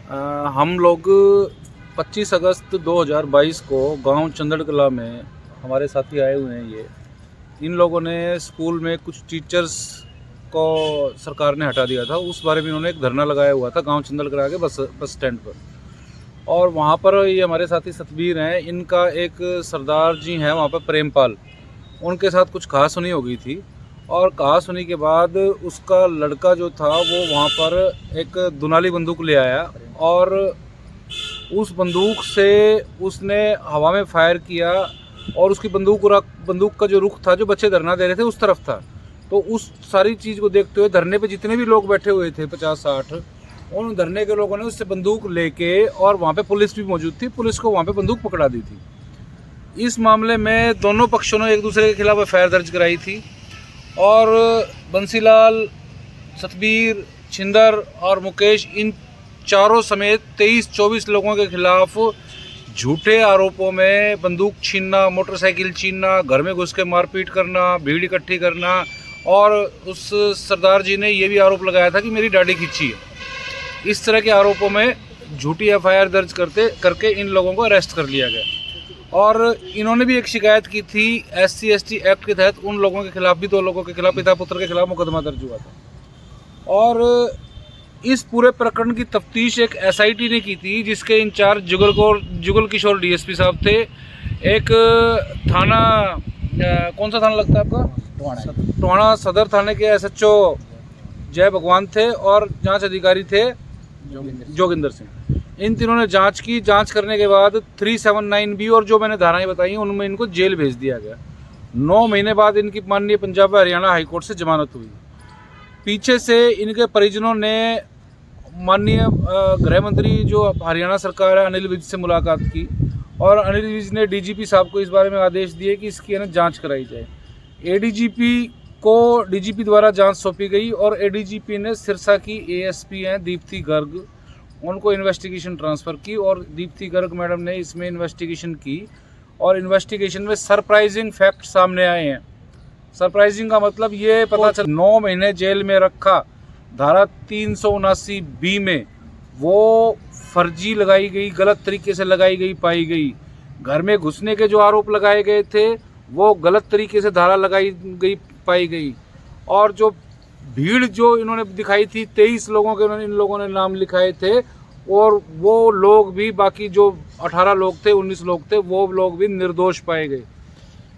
हम लोग 25 अगस्त 2022 को गांव चंदड़ कला में हमारे साथी आए हुए हैं। इन लोगों ने स्कूल में कुछ टीचर्स को सरकार ने हटा दिया था, उस बारे में इन्होंने एक धरना लगाया हुआ था गांव चंदड़ कला के बस स्टैंड पर। और वहां पर ये हमारे साथी सतबीर हैं, इनका एक सरदार जी हैं वहां पर प्रेमपाल, उनके साथ कुछ कहासुनी हो गई थी। और कहासुनी के बाद उसका लड़का जो था वो वहाँ पर एक दुनाली बंदूक ले आया और उस बंदूक से उसने हवा में फायर किया और उसकी बंदूक का जो रुख था, जो बच्चे धरना दे रहे थे उस तरफ था। तो उस सारी चीज़ को देखते हुए धरने पे जितने भी लोग बैठे हुए थे 50-60, उन धरने के लोगों ने उससे बंदूक लेके, और वहाँ पे पुलिस भी मौजूद थी, पुलिस को वहाँ पे बंदूक पकड़ा दी थी। इस मामले में दोनों पक्षों ने एक दूसरे के खिलाफ एफआईआर दर्ज कराई थी और बंसीलाल, सतबीर, छिंदर और मुकेश, इन चारों समेत 23-24 लोगों के खिलाफ झूठे आरोपों में बंदूक छीनना, मोटरसाइकिल छीनना, घर में घुस के मारपीट करना, भीड़ इकट्ठी करना, और उस सरदार जी ने ये भी आरोप लगाया था कि मेरी दाढ़ी खींची है। इस तरह के आरोपों में झूठी एफआईआर दर्ज करके इन लोगों को अरेस्ट कर लिया गया। और इन्होंने भी एक शिकायत की थी SC ST एक्ट के तहत, उन लोगों के खिलाफ भी, 2 लोगों के खिलाफ, पिता पुत्र के खिलाफ मुकदमा दर्ज हुआ था। और इस पूरे प्रकरण की तफ्तीश एक SIT ने की थी, जिसके इंचार्ज जुगल किशोर DSP साहब थे। एक थाना, कौन सा थाना लगता है आपका? टोहाना सदर थाने के SHO जय भगवान थे और जांच अधिकारी थे जोगिंदर सिंह। इन तीनों ने जांच की। जांच करने के बाद 379B और जो मैंने धाराएं बताई उनमें इनको जेल भेज दिया गया। 9 महीने बाद इनकी माननीय पंजाब व हरियाणा हाईकोर्ट से जमानत हुई। पीछे से इनके परिजनों ने माननीय गृह मंत्री जो हरियाणा सरकार है अनिल विज से मुलाकात की और अनिल विज ने DGP साहब को इस बारे में आदेश दिए कि इसकी जांच कराई जाए। ADGP को DGP द्वारा जांच सौंपी गई और ADGP ने सिरसा की ASP हैं दीप्ति गर्ग, उनको इन्वेस्टिगेशन ट्रांसफ़र की और दीप्ति गर्ग मैडम ने इसमें इन्वेस्टिगेशन की। और इन्वेस्टिगेशन में सरप्राइजिंग फैक्ट सामने आए हैं। सरप्राइजिंग का मतलब ये पता चला 9 महीने जेल में रखा, धारा 379B में वो फर्जी लगाई गई, गलत तरीके से लगाई गई पाई गई। घर में घुसने के जो आरोप लगाए गए थे वो गलत तरीके से धारा लगाई गई पाई गई। और जो भीड़ जो इन्होंने दिखाई थी, 23 लोगों के इन लोगों ने नाम लिखाए थे, और वो लोग भी, बाकी जो 18 लोग थे, 19 लोग थे, वो लोग भी निर्दोष पाए गए।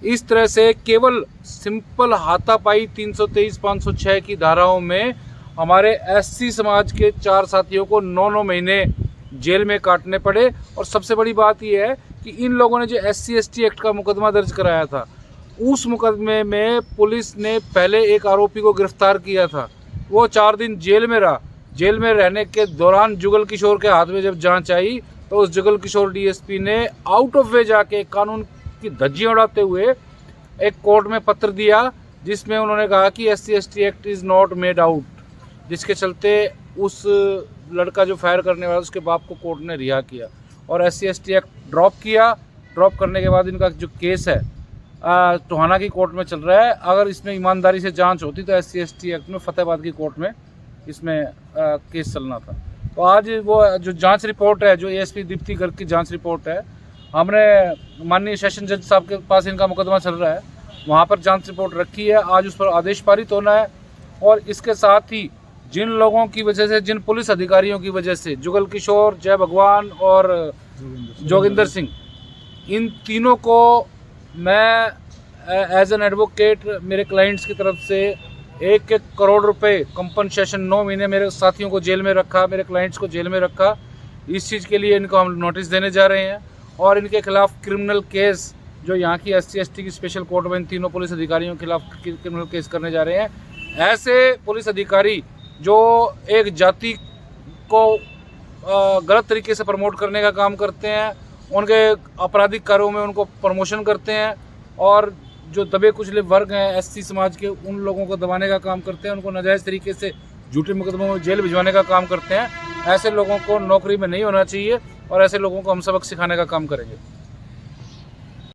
इस तरह से केवल सिंपल हाथापाई 323, 506 की धाराओं में हमारे SC समाज के 4 साथियों को 9-9 महीने जेल में काटने पड़े। और सबसे बड़ी बात यह है कि इन लोगों ने जो SC ST एक्ट का मुकदमा दर्ज कराया था, उस मुकदमे में पुलिस ने पहले एक आरोपी को गिरफ्तार किया था। वो 4 दिन जेल में रहा। जेल में रहने के दौरान जुगल किशोर के हाथ में जब जांच आई तो उस जुगल किशोर DSP ने आउट ऑफ वे जाके कानून की धज्जियां उड़ाते हुए एक कोर्ट में पत्र दिया, जिसमें उन्होंने कहा कि SC ST act is not made out, जिसके चलते उस लड़का जो फायर करने वाला उसके बाप को कोर्ट ने रिहा किया और SC ST एक्ट ड्रॉप किया। ड्रॉप करने के बाद इनका जो केस है टोहाना की कोर्ट में चल रहा है। अगर इसमें ईमानदारी से जांच होती तो SC ST एक्ट में फतेहाबाद की कोर्ट में इसमें केस चलना था। तो आज वो जो जांच रिपोर्ट है, जो ASP दीप्ति गर्ग की जांच रिपोर्ट है, हमने माननीय सेशन जज साहब के पास इनका मुकदमा चल रहा है, वहाँ पर जांच रिपोर्ट रखी है। आज उस पर आदेश पारित होना है। और इसके साथ ही जिन लोगों की वजह से, जिन पुलिस अधिकारियों की वजह से, जुगल किशोर, जय भगवान और जोगिंदर सिंह, इन तीनों को मैं एज एन एडवोकेट मेरे क्लाइंट्स की तरफ से 1-1 करोड़ रुपए कंपनसेशन, 9 महीने मेरे साथियों को जेल में रखा, मेरे क्लाइंट्स को जेल में रखा, इस चीज़ के लिए इनको हम नोटिस देने जा रहे हैं। और इनके खिलाफ क्रिमिनल केस जो यहाँ की SC ST की स्पेशल कोर्ट में इन तीनों पुलिस अधिकारियों के खिलाफ क्रिमिनल केस करने जा रहे हैं। ऐसे पुलिस अधिकारी जो एक जाति को गलत तरीके से प्रमोट करने का काम करते हैं, उनके आपराधिक कार्यों में उनको प्रमोशन करते हैं, और जो दबे कुचले वर्ग हैं SC समाज के, उन लोगों को दबाने का काम करते हैं, उनको नाजायज़ तरीके से झूठे मुकदमों में जेल भिजवाने का काम करते हैं। ऐसे लोगों को नौकरी में नहीं होना चाहिए और ऐसे लोगों को हम सबक सिखाने का काम करेंगे।